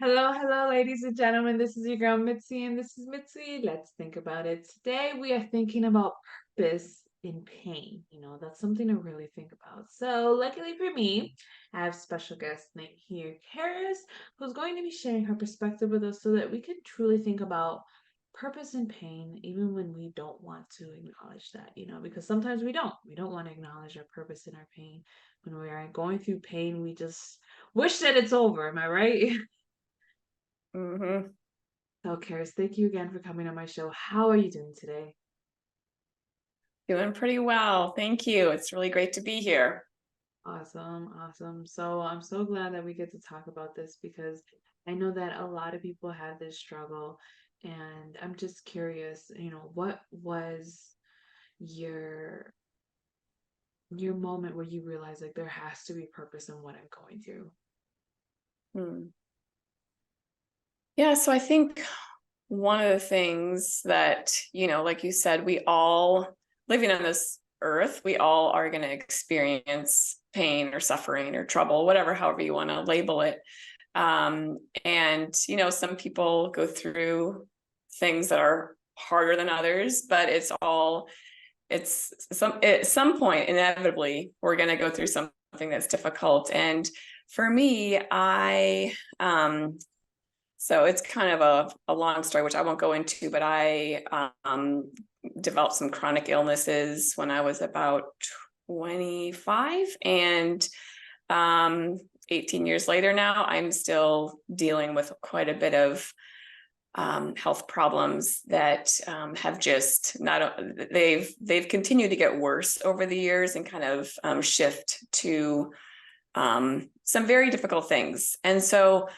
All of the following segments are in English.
Hello, hello, ladies and gentlemen. This is your girl Mitzi, and this is Mitzi. Let's think about it. Today, we are thinking about purpose in pain. That's something to really think about. So, luckily for me, I have special guest named here, Karis, who's going to be sharing her perspective with us so that we can truly think about purpose in pain, even when we don't want to acknowledge that, because sometimes we don't. We don't want to acknowledge our purpose in our pain. When we are going through pain, we just wish that it's over. Am I right? hmm So, Karis, thank you again for coming on my show. How are you doing today? Doing pretty well. Thank you. It's really great to be here. Awesome, awesome. So, I'm so glad that we get to talk about this because I know that a lot of people have this struggle, and I'm just curious, what was your your moment where you realized like there has to be purpose in what I'm going through? Hmm. Yeah, so I think one of the things that, like you said, we all living on this earth, we all are going to experience pain or suffering or trouble, whatever, however you want to label it. And, some people go through things that are harder than others, but at some point inevitably we're going to go through something that's difficult. And for me, I so it's kind of a long story, which I won't go into, but I developed some chronic illnesses when I was about 25, and um 18 years later now I'm still dealing with quite a bit of health problems that have just not they've continued to get worse over the years and kind of shift to some very difficult things. And so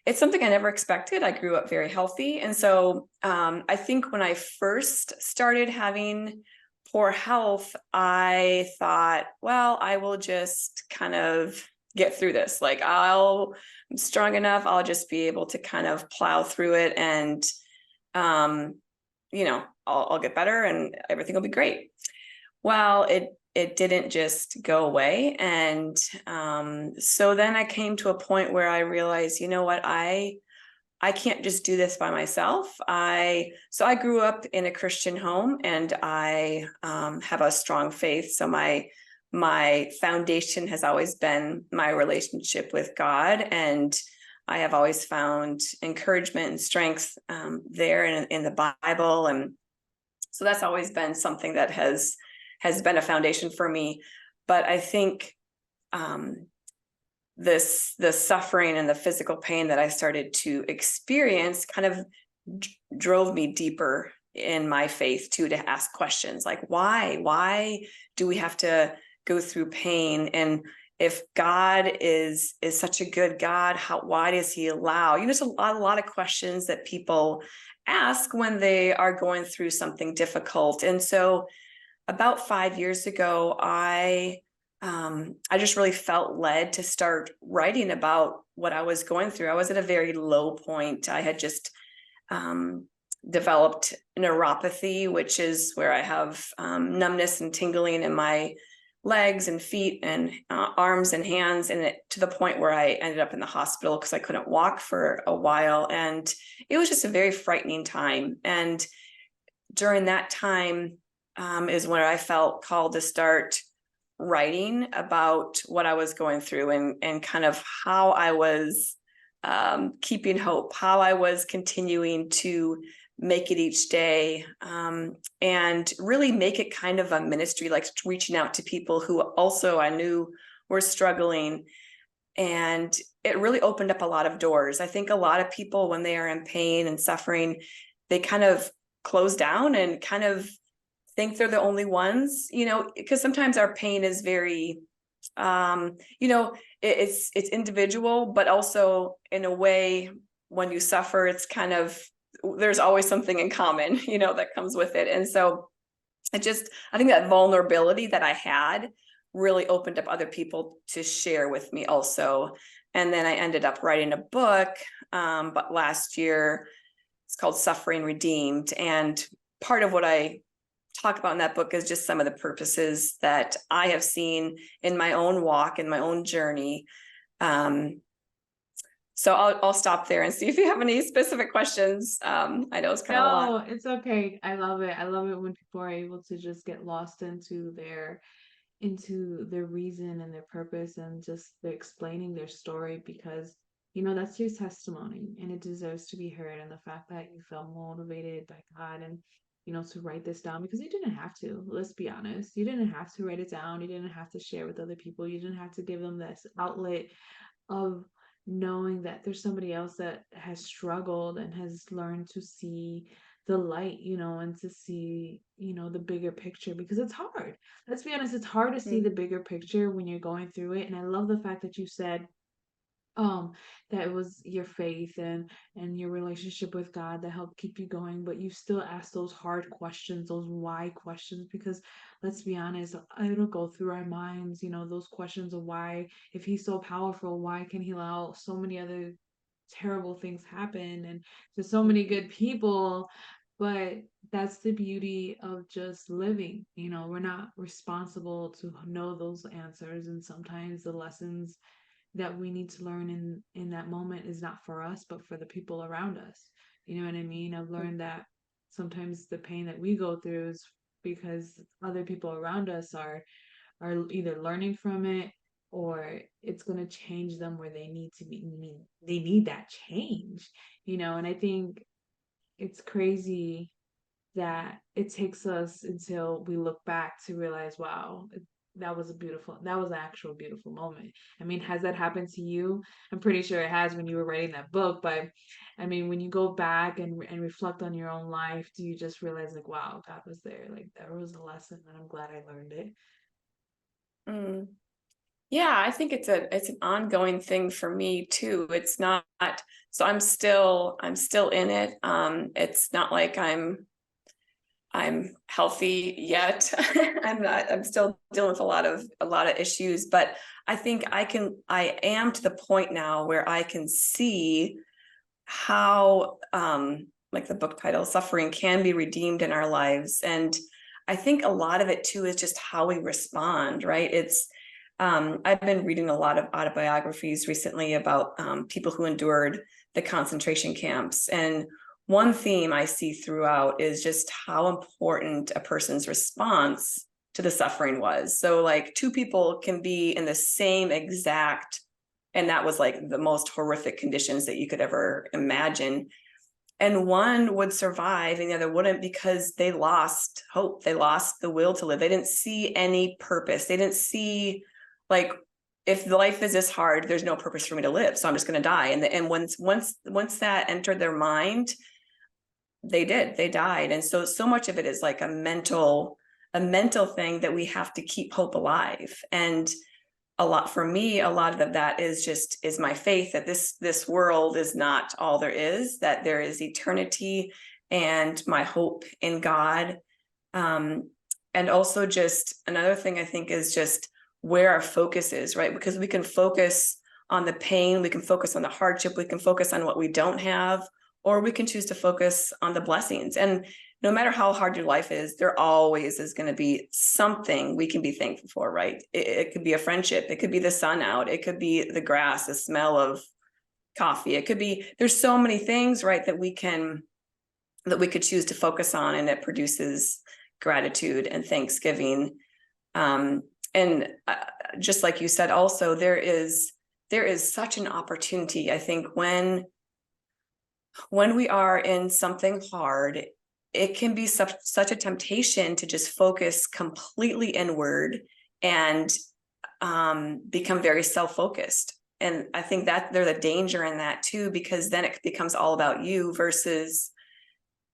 it's something I never expected. I grew up very healthy. And so I think when I first started having poor health, I thought, well, I will just kind of get through this. I'm strong enough. I'll just be able to kind of plow through it, and, I'll get better and everything will be great. Well, it didn't just go away. And so then I came to a point where I realized, you know what, I can't just do this by myself. I grew up in a Christian home, and I have a strong faith. So my foundation has always been my relationship with God, and I have always found encouragement and strength there in the Bible. And so that's always been something that has been a foundation for me. But I think um, the suffering and the physical pain that I started to experience kind of drove me deeper in my faith too, to ask questions like why do we have to go through pain? And if God is such a good God, why does he allow, there's a lot of questions that people ask when they are going through something difficult. And so about 5 years ago, I just really felt led to start writing about what I was going through. I was at a very low point. I had just developed neuropathy, which is where I have numbness and tingling in my legs and feet and arms and hands, and to the point where I ended up in the hospital because I couldn't walk for a while. And it was just a very frightening time. And during that time is when I felt called to start writing about what I was going through, and kind of how I was keeping hope, how I was continuing to make it each day, and really make it kind of a ministry, like reaching out to people who also I knew were struggling. And it really opened up a lot of doors. I think a lot of people, when they are in pain and suffering, they kind of close down and kind of think they're the only ones, because sometimes our pain is very, it's individual, but also in a way, when you suffer, it's kind of, there's always something in common, that comes with it. And so I think that vulnerability that I had really opened up other people to share with me also. And then I ended up writing a book, but last year. It's called Suffering Redeemed. And part of what I talk about in that book is just some of the purposes that I have seen in my own walk, in my own journey, um, So I'll stop there and see if you have any specific questions. I know it's kind of a lot. No, it's okay. I love it. I love it when people are able to just get lost into their reason and their purpose and just they're explaining their story because that's your testimony and it deserves to be heard, and the fact that you felt motivated by God and to write this down because you didn't have to. Let's be honest, you didn't have to write it down, you didn't have to share with other people, you didn't have to give them this outlet of knowing that there's somebody else that has struggled and has learned to see the light, and to see, the bigger picture because it's hard. Let's be honest, it's hard to see the Mm, bigger picture when you're going through it. And I love the fact that you said um that it was your faith and your relationship with God that helped keep you going, but you still ask those hard questions, those why questions, because let's be honest, it'll go through our minds, those questions of why, if he's so powerful, why can he allow so many other terrible things happen and to so many good people. But that's the beauty of just living. We're not responsible to know those answers, and sometimes the lessons that we need to learn in that moment is not for us but for the people around us. You know what I mean? I've learned that sometimes the pain that we go through is because other people around us are either learning from it or it's going to change them where they need to be, they need that change. And I think it's crazy that it takes us until we look back to realize, wow, that was an actual beautiful moment. I mean, has that happened to you? I'm pretty sure it has when you were writing that book, but I mean, when you go back and reflect on your own life, do you just realize like, wow, God was there, like there was a lesson and I'm glad I learned it. mm. Yeah, I think it's an ongoing thing for me too. It's not, so I'm still in it. It's not like I'm healthy yet. I'm still dealing with a lot of issues, but I think I am to the point now where I can see how like the book title, suffering can be redeemed in our lives. And I think a lot of it too is just how we respond, right? I've been reading a lot of autobiographies recently about people who endured the concentration camps. And one theme I see throughout is just how important a person's response to the suffering was. So, like, two people can be in the same exact, and that was like the most horrific conditions that you could ever imagine. And one would survive and the other wouldn't because they lost hope. They lost the will to live. They didn't see any purpose. They didn't see, like, if life is this hard, there's no purpose for me to live, so I'm just going to die. And once that entered their mind, they died. And so much of it is like a mental thing that we have to keep hope alive. And a lot of that is my faith that this world is not all there is, that there is eternity, and my hope in God. And also, just another thing I think is just where our focus is, right? Because we can focus on the pain, we can focus on the hardship, we can focus on what we don't have, or we can choose to focus on the blessings. And no matter how hard your life is, there always is going to be something we can be thankful for, right? It could be a friendship, it could be the sun out, it could be the grass, the smell of coffee, it could be, there's so many things, right, that we could choose to focus on, and it produces gratitude and thanksgiving. And just like you said, also there is such an opportunity, I think, when we are in something hard, it can be such a temptation to just focus completely inward and become very self-focused. And I think that there's a danger in that too, because then it becomes all about you versus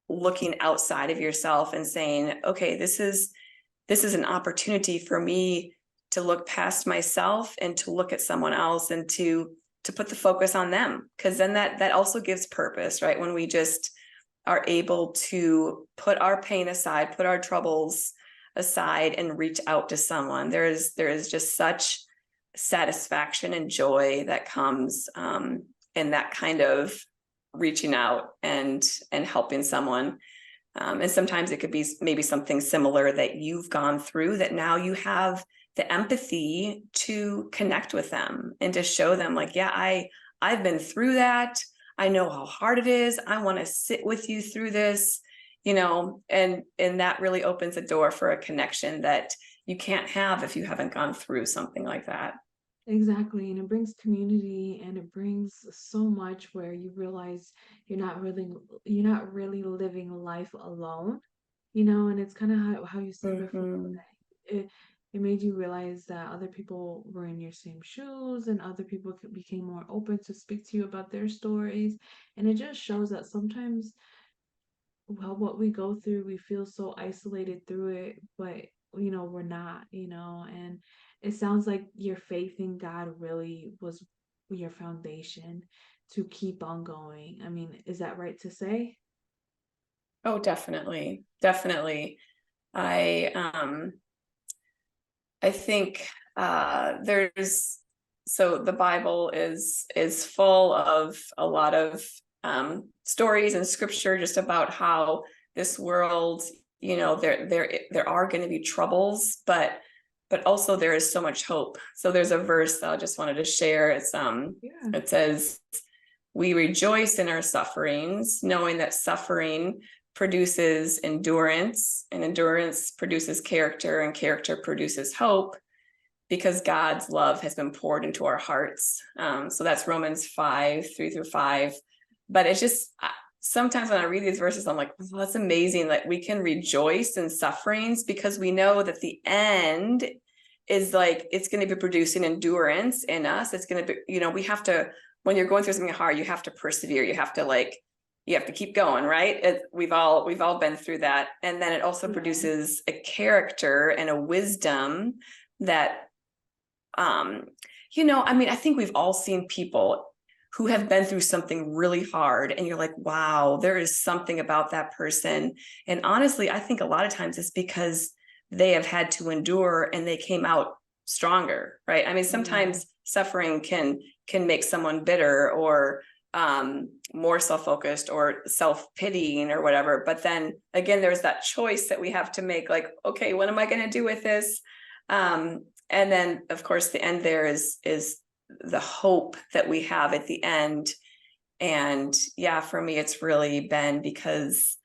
looking outside of yourself and saying, okay, this is an opportunity for me to look past myself and to look at someone else and to put the focus on them. Because then that also gives purpose, right? When we just are able to put our pain aside, put our troubles aside, and reach out to someone, there is just such satisfaction and joy that comes in that kind of reaching out and helping someone. And sometimes it could be maybe something similar that you've gone through, that now you have the empathy to connect with them and to show them, like, yeah, I've been through that. I know how hard it is. I want to sit with you through this, and that really opens a door for a connection that you can't have if you haven't gone through something like that. Exactly, and it brings community and it brings so much where you realize you're not really living life alone, and it's kind of how you said before Mm-hmm. that it made you realize that other people were in your same shoes and other people became more open to speak to you about their stories, and it just shows that sometimes, well, what we go through, we feel so isolated through it, but we're not, and it sounds like your faith in God really was your foundation to keep on going. I mean, is that right to say? Oh, definitely. Definitely. I I think there's so the Bible is full of a lot of stories and scripture just about how this world, there are going to be troubles, but also there is so much hope. So there's a verse that I just wanted to share. Yeah. It says, "We rejoice in our sufferings, knowing that suffering produces endurance, and endurance produces character, and character produces hope, because God's love has been poured into our hearts." So that's Romans 5:3-5. But it's just sometimes when I read these verses, I'm like, well, that's amazing. Like, we can rejoice in sufferings because we know that the end is like, it's going to be producing endurance in us. It's going to be, we have to, when you're going through something hard, you have to persevere. You have to keep going, right? We've all been through that. And then it also Yeah. produces a character and a wisdom that, I mean, I think we've all seen people who have been through something really hard, and you're like, wow, there is something about that person. And honestly, I think a lot of times it's because they have had to endure and they came out stronger, right? I mean, Yeah. sometimes suffering can make someone bitter or more self-focused or self-pitying or whatever. But then again, there's that choice that we have to make, like, okay, what am I going to do with this? And then, of course, the end there is the hope that we have at the end. And yeah, for me, it's really been because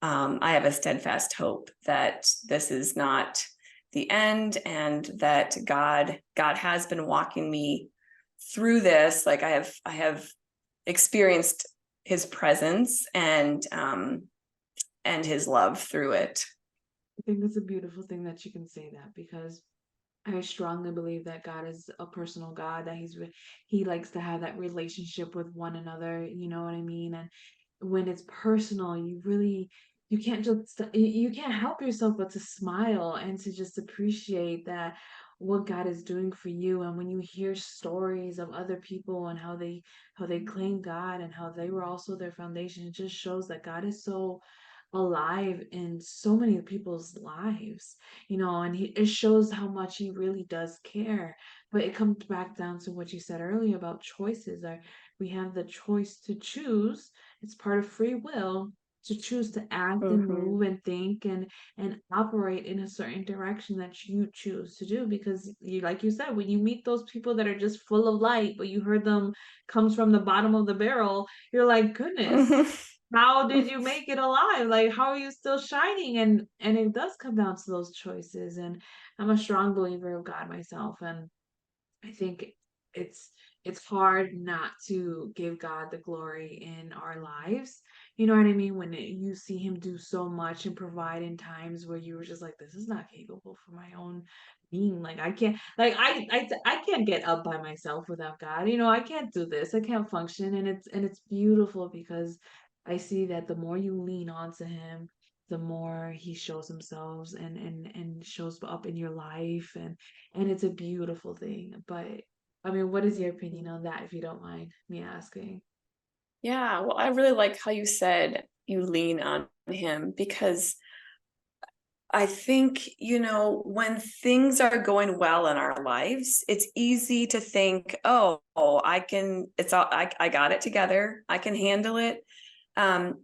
I have a steadfast hope that this is not the end, and that God has been walking me through this. Like, I have experienced His presence and His love through it. I think it's a beautiful thing that you can say that because I strongly believe that God is a personal God, that he likes to have that relationship with one another, you know what I mean? And when it's personal, you can't just you can't help yourself but to smile and to just appreciate that what God is doing for you. And when you hear stories of other people and how they claim God and how they were also their foundation, it just shows that God is so alive in so many people's lives, and it shows how much he really does care. But it comes back down to what you said earlier about choices. We have the choice to choose. It's part of free will to choose to act and Mm-hmm. move and think and operate in a certain direction that you choose to do, because like you said, when you meet those people that are just full of light but you heard them comes from the bottom of the barrel, you're like, goodness, how did you make it alive? Like, how are you still shining? And it does come down to those choices. And I'm a strong believer of God myself, and I think it's it's hard not to give God the glory in our lives. You know what I mean? When you see him do so much and provide in times where you were just like, this is not capable for my own being. Like, I can't, like I can't get up by myself without God. I can't do this. I can't function. And it's beautiful because I see that the more you lean onto him, the more he shows himself and shows up in your life, and it's a beautiful thing. But I mean, what is your opinion on that, if you don't mind me asking? Yeah, well, I really like how you said you lean on Him, because I think, when things are going well in our lives, it's easy to think, oh, I can, it's all, I got it together. I can handle it. And,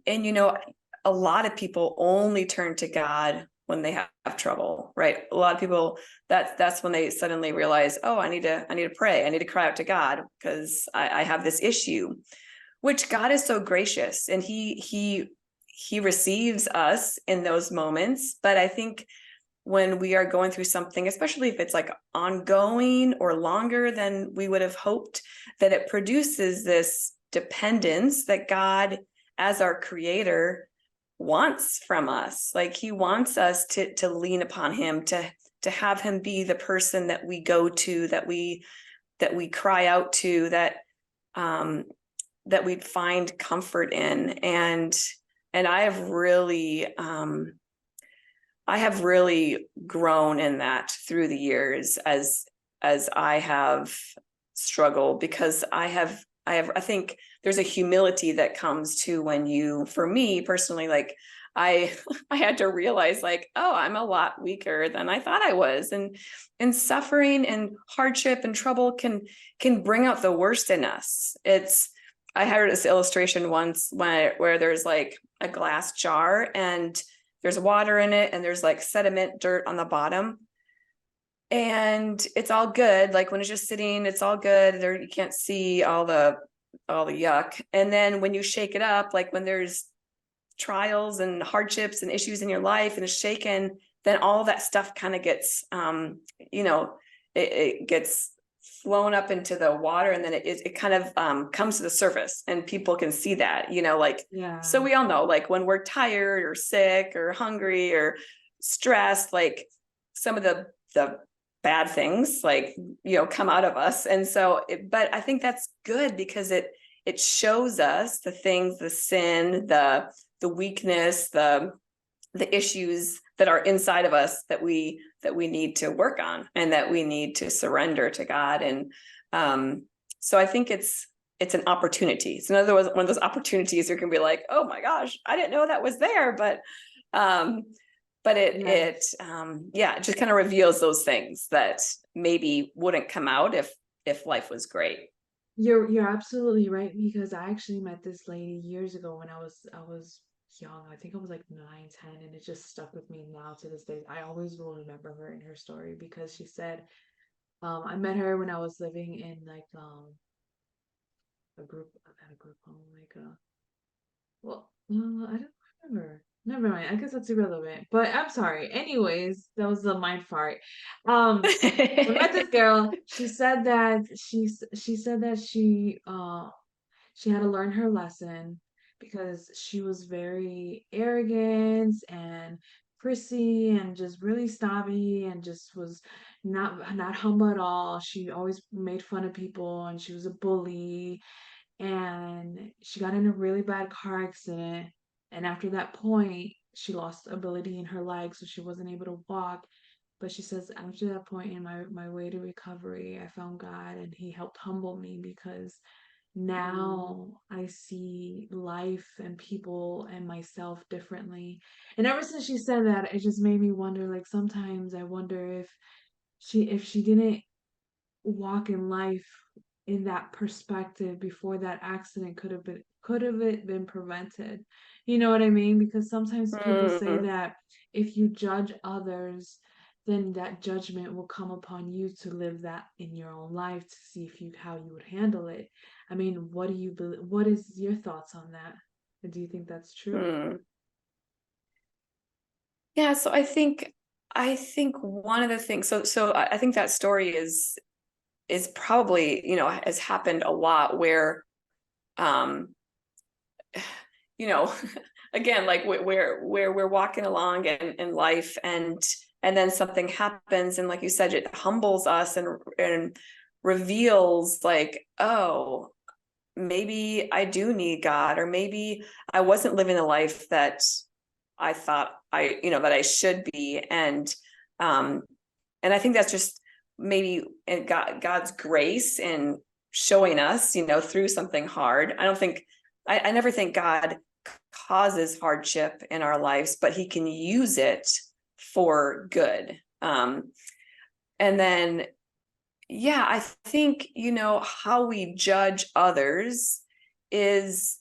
a lot of people only turn to God when they have trouble, right? A lot of people, that's when they suddenly realize, oh, I need to pray. I need to cry out to God because I have this issue, which God is so gracious, and he receives us in those moments. But I think when we are going through something, especially if it's like ongoing or longer than we would have hoped, that it produces this dependence that God, as our creator, wants from us. Like he wants us to lean upon him, to have him be the person that we go to, that we cry out to, that we'd find comfort in. And I have really grown in that through the years as I have struggled, because I think there's a humility that comes to when you, for me personally, like I I had to realize, like, oh, I'm a lot weaker than I thought I was. And suffering and hardship and trouble can bring out the worst in us. I heard this illustration once where there's like a glass jar and there's water in it and there's like sediment, dirt on the bottom. And it's all good. Like when it's just sitting, it's all good. There, you can't see all the yuck. And then when you shake it up, like when there's trials and hardships and issues in your life and it's shaken, then all that stuff kind of gets, it gets flown up into the water, and then it kind of comes to the surface, and people can see that, like, Yeah. so we all know, like when we're tired or sick or hungry or stressed, like some of the bad things, like, come out of us. And so, but I think that's good because it shows us the things, the sin, the weakness, the issues that are inside of us that we need to work on and that we need to surrender to God. And so I think it's an opportunity. It's another one of those opportunities you can be like, oh my gosh, I didn't know that was there. But it just kind of reveals those things that maybe wouldn't come out if life was great. You're absolutely right, because I actually met this lady years ago when I was young. I think I was like 9, 10, and it just stuck with me now to this day. I always will remember her and her story because she said, I met her when I was living in like a group home, like I don't remember. Never mind. I guess that's irrelevant. But I'm sorry. Anyways, that was the mind fart. I met this girl. She said that she said that she had to learn her lesson because she was very arrogant and prissy and just really snobby and just was not humble at all. She always made fun of people and she was a bully, and she got in a really bad car accident, and after that point she lost ability in her legs, so she wasn't able to walk. But she says after that point in my way to recovery, I found God and he helped humble me because now I see life and people and myself differently. And ever since she said that, it just made me wonder, like sometimes I wonder if she didn't walk in life in that perspective before that accident could have it been prevented. You know what I mean? Because sometimes people say Mm. that if you judge others, then that judgment will come upon you to live that in your own life to see if you how you would handle it. I mean, what is your thoughts on that? Do you think that's true? Mm. Yeah, so I think one of the things, so I think that story is probably, has happened a lot where um you know again, like where we're walking along in life, and then something happens, and like you said, it humbles us and reveals, like, oh, maybe I do need God, or maybe I wasn't living the life that I thought that I should be. Um and I think that's just maybe God's grace in showing us, through something hard. I never think God causes hardship in our lives, but he can use it for good. And then, yeah, I think, how we judge others is,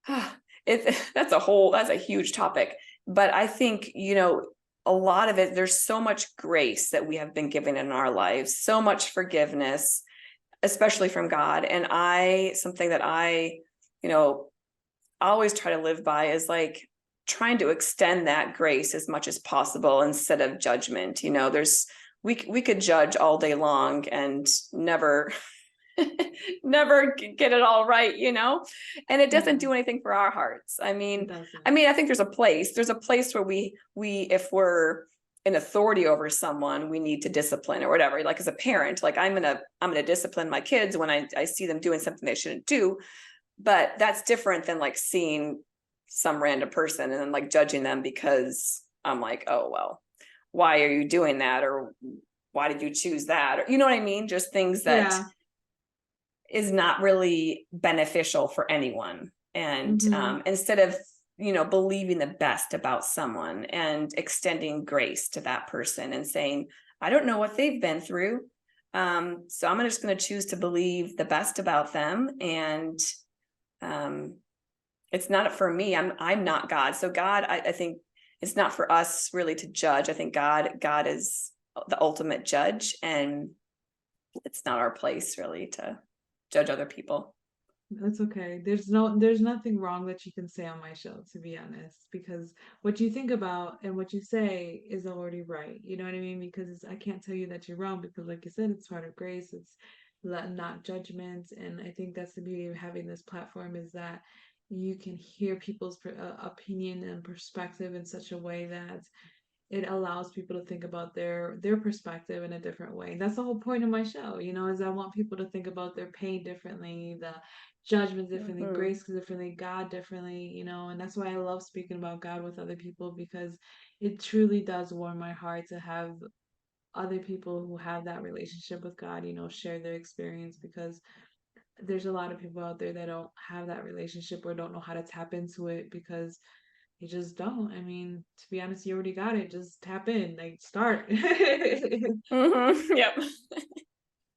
that's a huge topic, But I think, a lot of it, there's so much grace that we have been given in our lives, so much forgiveness, especially from God. And something that you know, always try to live by is like trying to extend that grace as much as possible instead of judgment. We could judge all day long and never never get it all right, and it doesn't Yeah, do anything for our hearts. it I doesn't. think there's a place where we if we're in authority over someone, we need to discipline or whatever. Like as a parent, like I'm gonna discipline my kids when I see them doing something they shouldn't do. But that's different than like seeing some random person and then like judging them because I'm like, oh well, why are you doing that? Or why did you choose that? Or you know what I mean? Just things that Yeah. is not really beneficial for anyone. And Mm-hmm. instead of, believing the best about someone and extending grace to that person and saying, I don't know what they've been through. So I'm just going to choose to believe the best about them. And um, it's not for me. I'm not God. So God, I think it's not for us really to judge. I think God is the ultimate judge, and it's not our place really to judge other people. That's okay. There's nothing wrong that you can say on my show, to be honest, because what you think about and what you say is already right. You know what I mean? Because I can't tell you that you're wrong because, like you said, it's heart of grace. It's not judgment, and I think that's the beauty of having this platform is that you can hear people's opinion and perspective in such a way that it allows people to think about their perspective in a different way. And that's the whole point of my show, is I want people to think about their pain differently, the judgment differently, Mm-hmm. grace differently, God differently, and that's why I love speaking about God with other people because it truly does warm my heart to have other people who have that relationship with God, share their experience because there's a lot of people out there that don't have that relationship or don't know how to tap into it because you just don't. I mean, to be honest, you already got it. Just tap in, like start. Mm-hmm. Yep.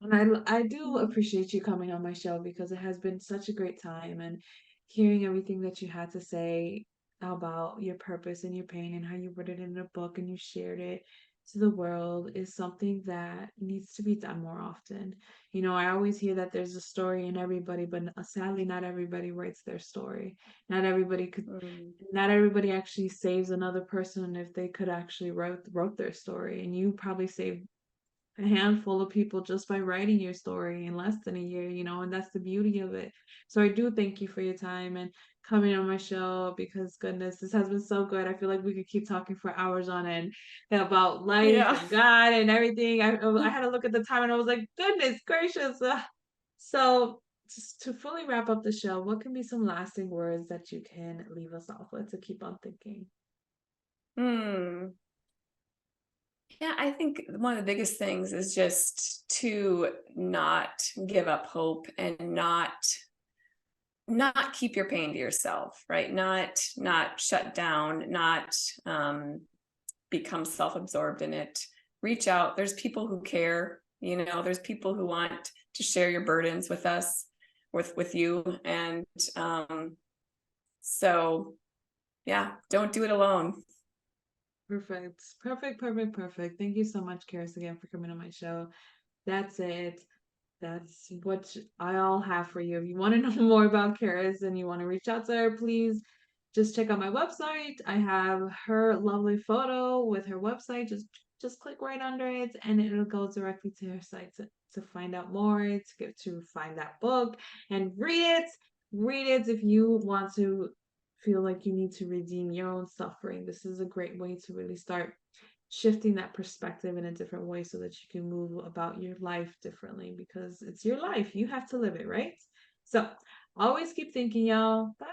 And I do appreciate you coming on my show because it has been such a great time and hearing everything that you had to say about your purpose and your pain and how you wrote it in a book and you shared it to the world is something that needs to be done more often. I always hear that there's a story in everybody, but sadly, not everybody writes their story. Not everybody could. Mm. Not everybody actually saves another person if they could actually wrote their story. And you probably saved a handful of people just by writing your story in less than a year, and that's the beauty of it. So I do thank you for your time and coming on my show because goodness, this has been so good. I feel like we could keep talking for hours on end about life Yeah. and God and everything. I had to look at the time and I was like, goodness gracious. So just to fully wrap up the show, what can be some lasting words that you can leave us off with to keep on thinking? Hmm. Yeah, I think one of the biggest things is just to not give up hope and not keep your pain to yourself, right? Not shut down, not become self-absorbed in it. Reach out. There's people who care, there's people who want to share your burdens with us, with you. And so yeah, don't do it alone. Perfect. Perfect, perfect, perfect. Thank you so much, Karis, again for coming on my show. That's it. That's what I all have for you. If you want to know more about Karis and you want to reach out to her, please just check out my website. I have her lovely photo with her website. Just click right under it and it'll go directly to her site to find out more, to find that book and read it. Read it if you want to feel like you need to redeem your own suffering. This is a great way to really start shifting that perspective in a different way so that you can move about your life differently because it's your life. You have to live it, right? So always keep thinking, y'all. Bye.